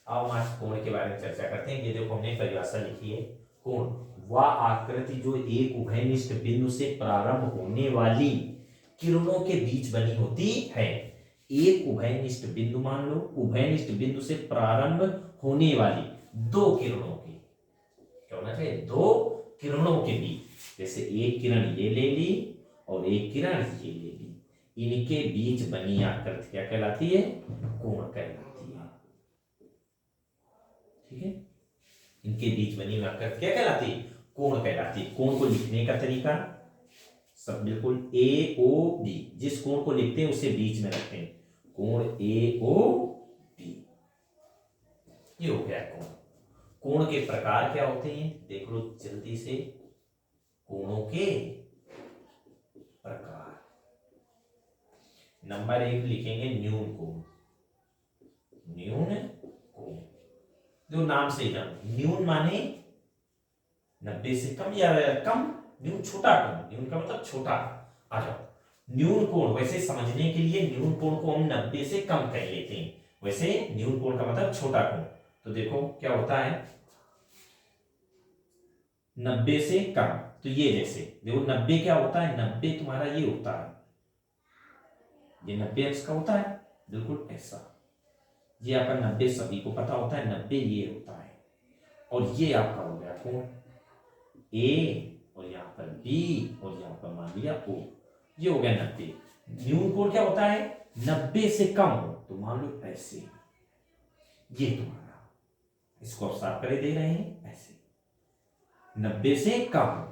अब हम आज कोण के बारे में चर्चा करते हैं। ये देखो हमने परिभाषा लिखी है। कोण वह आकृति जो एक उभयनिष्ठ बिंदु से प्रारंभ होने वाली किरणों के बीच बनी होती है। एक उभयनिष्ठ बिंदु मान लो, उभयनिष्ठ बिंदु से प्रारंभ होने वाली दो किरणों के, क्या होना चाहिए, दो किरणों के बीच, जैसे एक किरण ये ले ली और एक किरण ये ले ली, इनके बीच बनी आकृति क्या कहलाती है, कोण कहलाती है। ठीक है, इनके बीच बनी आकृति क्या कहलाती है, कोण कहलाती है। कोण को लिखने का तरीका सब बिल्कुल ए ओ बी, जिस कोण को लिखते हैं उसे बीच में रखते हैं, कोण ए ओ बी, ये हो गया कोण। कोण के प्रकार क्या होते हैं देख लो जल्दी से। कोणों के प्रकार, नंबर 1 लिखेंगे न्यून कोण। न्यून कोण जो नाम से जान, न्यून माने 90 से कम या कम, न्यून छोटा कोण, न्यून का मतलब छोटा। आ जाओ, न्यून कोण वैसे समझने के लिए न्यून कोण को हम 90 से कम कह लेते हैं, वैसे न्यून कोण का मतलब छोटा कोण। तो देखो क्या होता है 90 से कम, तो ये जैसे देखो 90 क्या होता है, 90 तुम्हारा ये होता है, ये 90 अंश का होता है, बिल्कुल ऐसा। ये आपका 90 सभी को पता होता है, 90 ये होता है। और ये आपका हो गया कोण ए, और यहाँ पर बी, और यहाँ पर मान लिया ओ, ये हो गया 90। न्यून कोण क्या होता है, 90 से कम हो, तो मान लो ऐसे, ये तुम्हारा, इसको आप साफ करे दे रहे हैं ऐसे, 90 से कम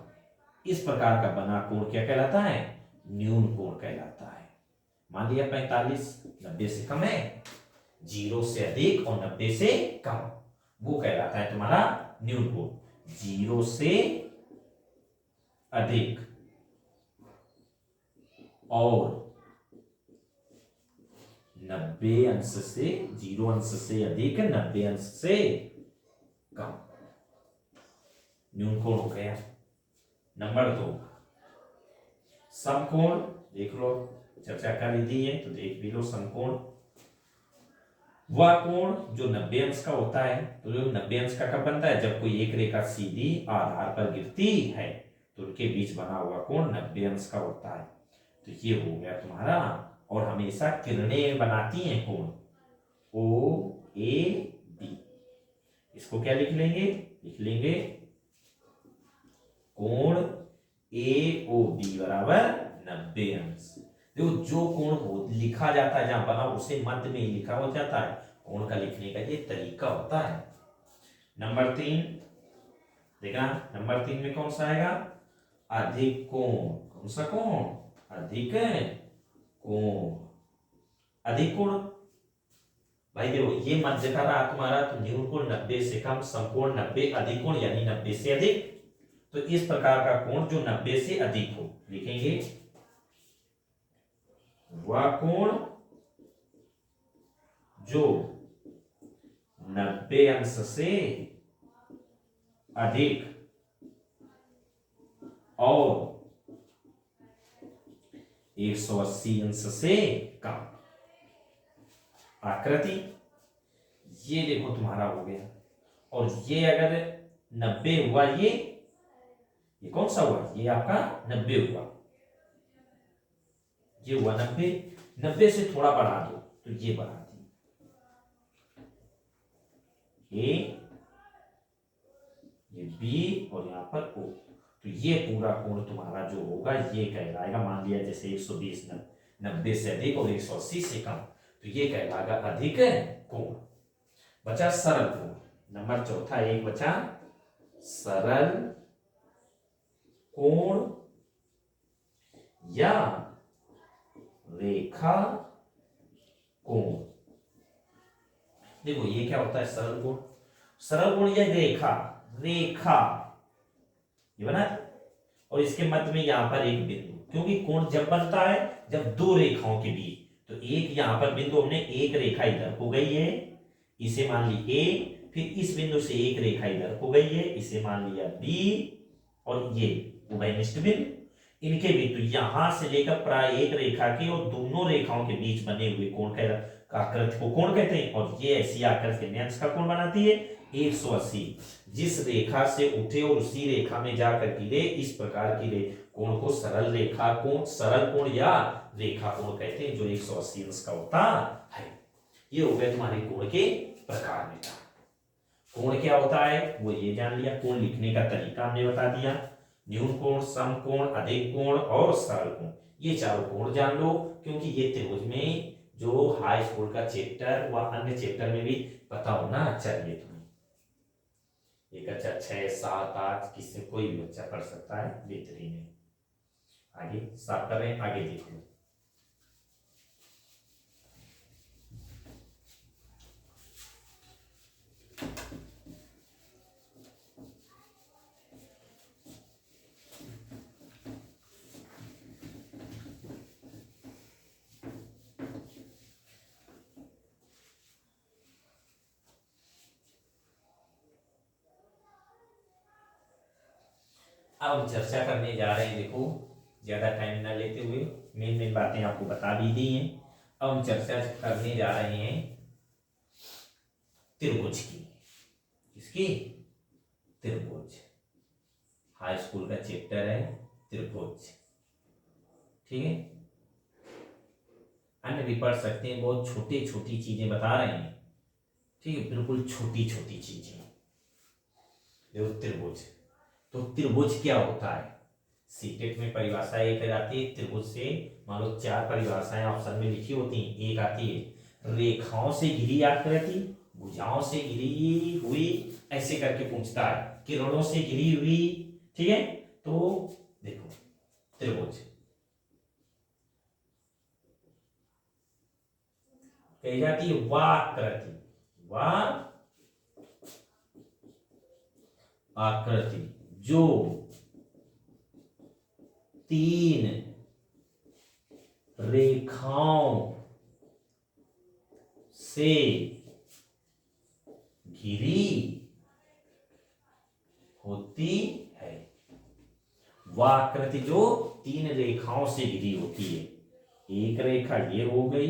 इस प्रकार का बना कोण क्या कहलाता है, न्यून कोण कहलाता है। मान लिया 45 90 से कम है, 0 से अधिक और 90 से कम, वो कहलाता है तुम्हारा न्यून कोण। 0 से अधिक और 90 अंश से, 0 अंश से अधिक 90 अंश से कम, न्यून कोण हो गया। नंबर 2 समकोण, देख लो चर्चा कर ली है तो देख भी लो। समकोण वह कोण जो 90 अंश का होता है, तो जो 90 अंश का कब बनता है, जब कोई एक रेखा सीधी आधार पर गिरती है तो उनके बीच बना हुआ कोण 90 अंश का होता है। तो ये हो गया तुम्हारा, और हमेशा किरणें बनाती हैं कोण ओ ए बी। इसको क्या लिख लेंगे, लिख लेंगे कोण ए ओ बी बराबर 90 अंश। देखो जो कोण हो लिखा जाता है जहां बना उसे मध्य में ही लिखा हो जाता है, कोण का लिखने का ये तरीका होता है। नंबर 3 देखना, नंबर 3 में कौन सा आएगा, अधिक कोण। कौन सा कोण, अधिक कोण। अधिक कोण भाई देखो ये मध्य का रहा तुम्हारा, तो न्यून कोण 90 से कम, समकोण 90, अधिक कोण यानी 90 से अधिक। तो इस प्रकार का कोण जो 90 से अधिक हो, लिखेंगे वह कोण जो 90 अंश से अधिक और 180 अंश से कम। आकृति ये देखो तुम्हारा हो गया, और ये अगर 90 हुआ, ये कौन सा हुआ, ये आपका 90 हुआ, ये हुआ 90। 90 से थोड़ा बढ़ा दो तो ये बढ़ा दी ए, ये बी, और यहां पर ओ। तो ये पूरा कोण तुम्हारा जो होगा ये कहलाएगा, मान लिया जैसे 120 90 से अधिक और 180 से कम, तो ये कहलाएगा अधिक कोण। बचा सरल कोण, नंबर 4 एक बचा सरल कोण या रेखा कोण। देखो ये क्या होता है सरल कोण, सरल कोण या रेखा, रेखा ये बना, और इसके मध्य में यहां पर एक बिंदु, क्योंकि कोण जब बनता है जब दो रेखाओं के बीच, तो एक यहां पर बिंदु, हमने एक रेखा इधर हो गई है, इसे मान ली ए, फिर इस बिंदु से एक रेखा इधर हो गई है, इसे मान लिया बी, और ये उभयनिष्ठ बिंदु, इनके बीच, तो यहां से लेकर प्राय एक रेखा के और दोनों रेखाओं के बीच बने हुए कोण आकृति को कोण कहते हैं, और ये ऐसी आकृति कितने अंश का कोण बनाती है, 180। जिस रेखा से उठे और उसी रेखा में जाकर गिरे, इस प्रकार की कोण को सरल रेखा कोण, सरल कोण या रेखा कोण कहते हैं, जो 180 अंश का होता है। ये हो गए तुम्हारे कोण के प्रकार में। कोण क्या होता है वो ये जान लिया, कोण लिखने का तरीका हमने बता दिया, न्यून कोण, सम कोण, अधिक कोण और सरल कोण, ये चारों कोण जान लो, क्योंकि ये त्रिभुज में जो हाई स्कूल का चैप्टर व अन्य चैप्टर में भी पता होना चाहिए तुम्हें। एक अच्छा 6, 7, 8 किसी कोई भी बच्चा पढ़ सकता है, बेहतरीन है। आगे साफ कर रहे हैं, आगे देखो। अब हम चर्चा करने जा रहे हैं, देखो ज्यादा टाइम ना लेते हुए, मेन मेन बातें आपको बता भी दी हैं। अब हम चर्चा करने जा रहे हैं त्रिभुज की। किसकी? त्रिभुज। हाई स्कूल का चैप्टर है त्रिभुज, ठीक है। अन्य भी पढ़ सकते हैं, बहुत छोटी छोटी चीजें बता रहे हैं, ठीक है, बिल्कुल छोटी छोटी चीजें। देखो त्रिभुज, तो त्रिभुज क्या होता है? सीटेट में परिभाषा एक आती है त्रिभुज से, मान लो 4 परिभाषाएं ऑप्शन में लिखी होती हैं। एक आती है रेखाओं से घिरी आकृति, भुजाओं से घिरी हुई, ऐसे करके पूछता है, किरणों से घिरी हुई, ठीक है। तो देखो त्रिभुज कही जाती है वाकृति, वा आकृति जो 3 रेखाओं से घिरी होती है। वाकृति जो 3 रेखाओं से घिरी होती है। एक रेखा ये हो गई,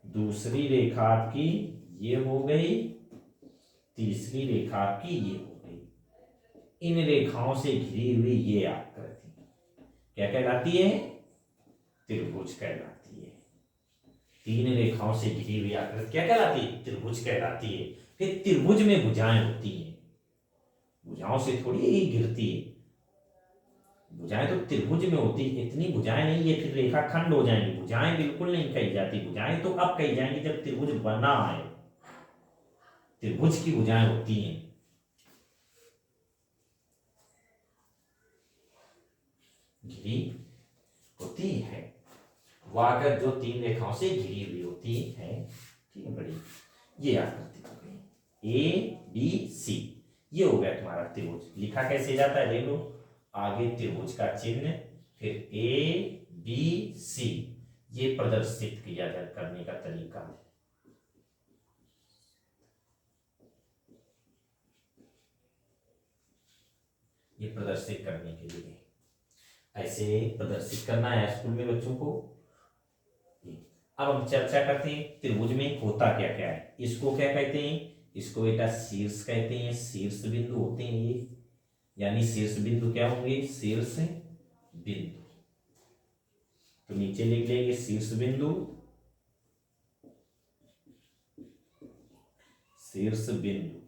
दूसरी रेखा आपकी ये हो गई, तीसरी रेखा आपकी ये हो गई। इन रेखाओं से घिरी हुई ये आकृति क्या कहलाती है? त्रिभुज कहलाती है। 3 रेखाओं से घिरी हुई आकृति क्या कहलाती है? त्रिभुज कहलाती है। फिर त्रिभुज में भुजाएं होती हैं, भुजाओं से थोड़ी ही घिरती है, भुजाएं तो त्रिभुज में होती है। इतनी भुजाएं नहीं, ये फिर रेखा खंड हो जाएंगी, भुजाएं बिल्कुल नहीं कही जाती। भुजाएं तो अब कही जाएंगी जब त्रिभुज बना है, त्रिभुज की भुजाएं होती हैं। घिरी होती है वाकृति जो 3 रेखाओं से घिरी हुई होती है, ठीक है। बड़ी ये आकृति हो गई ABC, ये हो गया तुम्हारा त्रिभुज। लिखा कैसे जाता है देख लो, आगे त्रिभुज का चिन्ह, फिर ABC, ये प्रदर्शित किया जाए करने का तरीका है। ये प्रदर्शित करने के लिए ऐसे प्रदर्शित करना है स्कूल में बच्चों को। अब हम चर्चा करते हैं त्रिभुज में होता क्या क्या है। इसको क्या कहते हैं? इसको बेटा शीर्ष कहते हैं, शीर्ष बिंदु होते हैं ये, यानी शीर्ष बिंदु क्या होंगे? शीर्ष बिंदु। तो नीचे लिख लेंगे शीर्ष बिंदु, शीर्ष बिंदु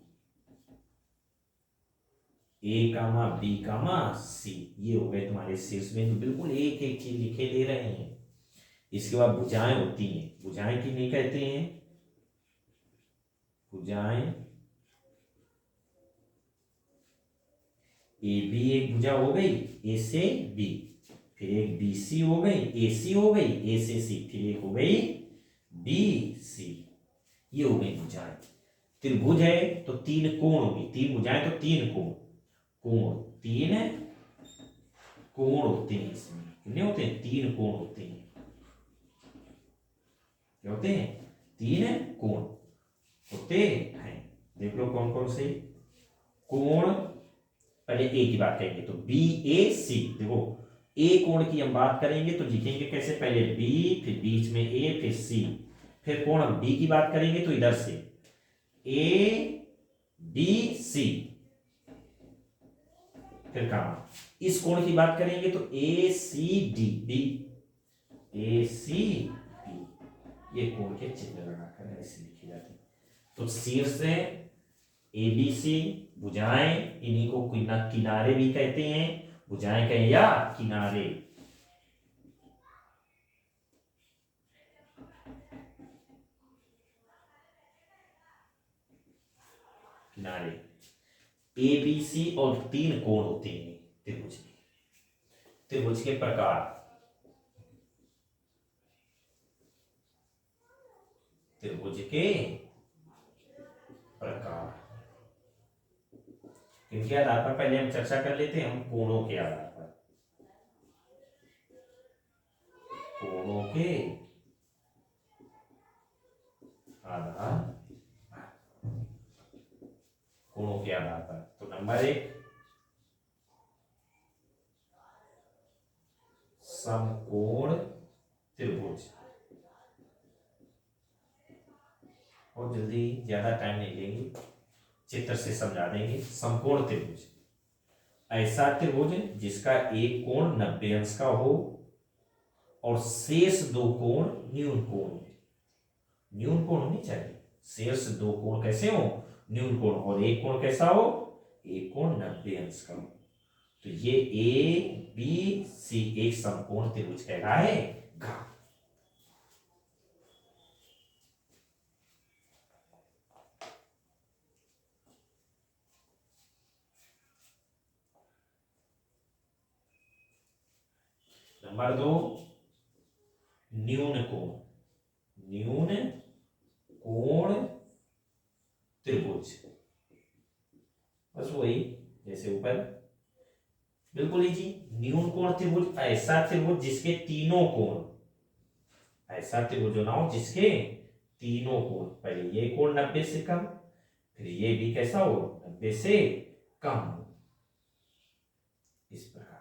A,B,C, ये हो गए तुम्हारे शीर्ष बिंदु। बिल्कुल एक एक चीज लिखे दे रहे हैं। इसके बाद भुजाएं होती हैं, भुजाएं की नहीं कहते हैं, भुजाएं AB एक भुजा हो गई, A से B, फिर एक BC हो गई, AC हो गई, A से C, फिर एक हो गई BC, ये हो गई भुजाएं। त्रिभुज है तो 3 कोण होगी, 3 भुजाएं तो 3 कोण, कोण 3 कोण होते हैं। इसमें कितने होते हैं? 3 कोण होते हैं। क्या होते हैं? 3 कोण होते हैं। देख लो कौन कौन से कोण। पहले ए की बात करेंगे तो BAC, देखो ए कोण की हम बात करेंगे तो लिखेंगे कैसे? पहले B, फिर बीच में A, फिर C, फिर कोण हम बी की बात करेंगे तो इधर से ए बी सी, फिर कहा इस कोण की बात करेंगे तो A C D, D A C D, ये कोण के चिन्ह लगाकर ऐसे लिखी जाती है। तो शीर्ष ए बी सी, भुजाएं इन्हीं को किनारे भी कहते हैं, भुजाएं कहें या किनारे। किनारे ए बी सी और 3 कोण होते हैं त्रिभुज के। त्रिभुज के प्रकार, त्रिभुज के प्रकार किनके आधार पर पहले हम चर्चा कर लेते हैं, हम कोणों के आधार पर। कोणों के आधार, कोणों के आधार पर। तो नंबर 1 समकोण त्रिभुज, और जल्दी ज्यादा टाइम नहीं लेंगे, चित्र से समझा देंगे। समकोण त्रिभुज ऐसा त्रिभुज जिसका एक कोण 90 अंश का हो और शेष 2 कोण न्यून कोण हो। न्यून कोण होनी चाहिए, शेष 2 कोण कैसे हो, न्यून कोण, और एक कोण कैसा हो, एक कोण 90 अंश का हो। तो ये ए बी सी एक समकोण त्रिभुज कहलाएगा। नंबर 2 न्यून कोण, न्यून कोण त्रिभुज, बस वही जैसे ऊपर, बिल्कुल इजी। न्यून कोण त्रिभुज ऐसा त्रिभुज जिसके तीनों कोण, ऐसा त्रिभुज ना हो जिसके तीनों कोण, पहले ये कोण 90 से कम, फिर ये भी कैसा हो 90 से कम हो, इस प्रकार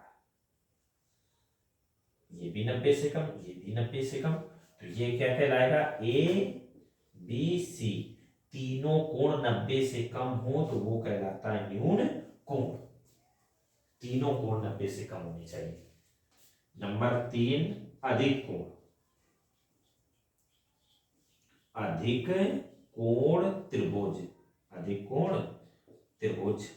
ये भी 90 से कम, ये भी 90 से कम। तो ये क्या कहलाएगा, ए बी सी तीनों कोण 90 से कम हो तो वो कहलाता है न्यून कोण। तीनों कोण 90 से कम होने चाहिए। नंबर 3 अधिक कोण, अधिक कोण त्रिभुज, अधिक कोण त्रिभुज,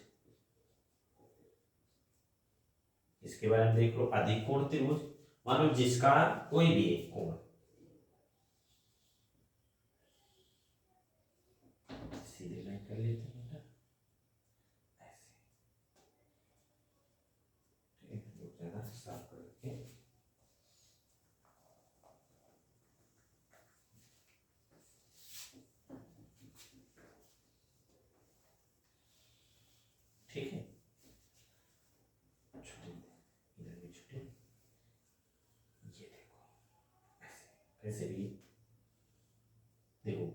इसके बारे में देख लो। अधिक कोण त्रिभुज मानो जिसका कोई भी एक कोण, सीधे लाइन कर लेते हैं बेटा, ऐसे साफ करके ठीक है। छुट्टी इधर भी छुट्टी, ये देखो ऐसे भी देखो,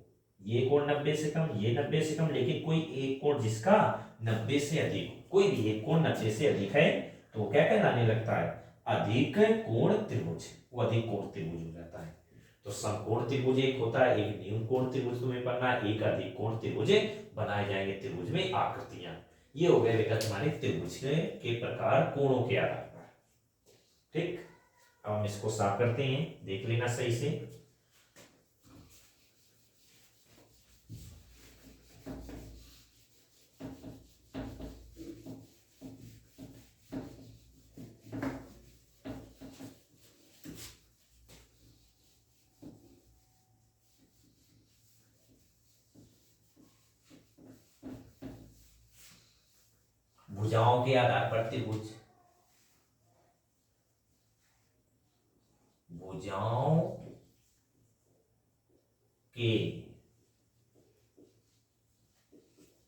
ये कोण 90 से कम, ये 90 से कम, लेकिन कोई एक कोण जिसका 90 से अधिक हो, कोई भी एक कोण 90 से अधिक है तो वो क्या कहलाने लगता है, अधिक कोण त्रिभुज, वो अधिक कोण त्रिभुज हो जाता है। तो समकोण त्रिभुज एक होता है, एक न्यून कोण त्रिभुज तुम्हें पढ़ना है, एक अधिक कोण त्रिभुज बनाए जाएंगे त्रिभुज में आकृतियां। ये हो गए बेटा तुम्हारे त्रिभुज के प्रकार कोणों के आधार पर। ठीक, अब हम इसको साफ करते हैं, देख लेना सही से। भुजाओं के आधार पर त्रिभुज, भुजाओं के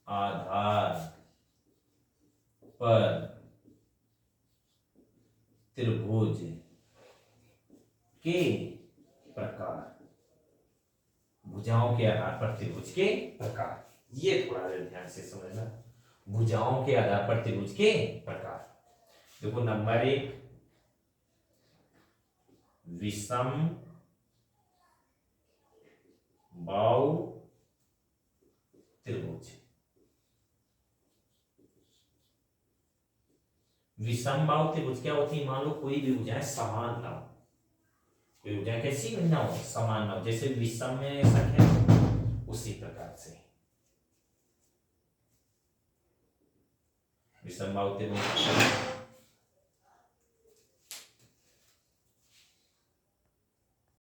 आधार पर त्रिभुज के प्रकार, भुजाओं के आधार पर त्रिभुज के प्रकार, ये थोड़ा ध्यान से समझना। भुजाओं के आधार पर त्रिभुज के प्रकार, देखो नंबर 1 विषम बाहु त्रिभुज। विषम बाहु त्रिभुज क्या होती है? मान लो कोई भी भुजाएं समान ना हो, कोई भुजाएं कैसी ना हो? समान ना हो। जैसे विषम में संख्या उसी प्रकार से विषम बाहु त्रिभुज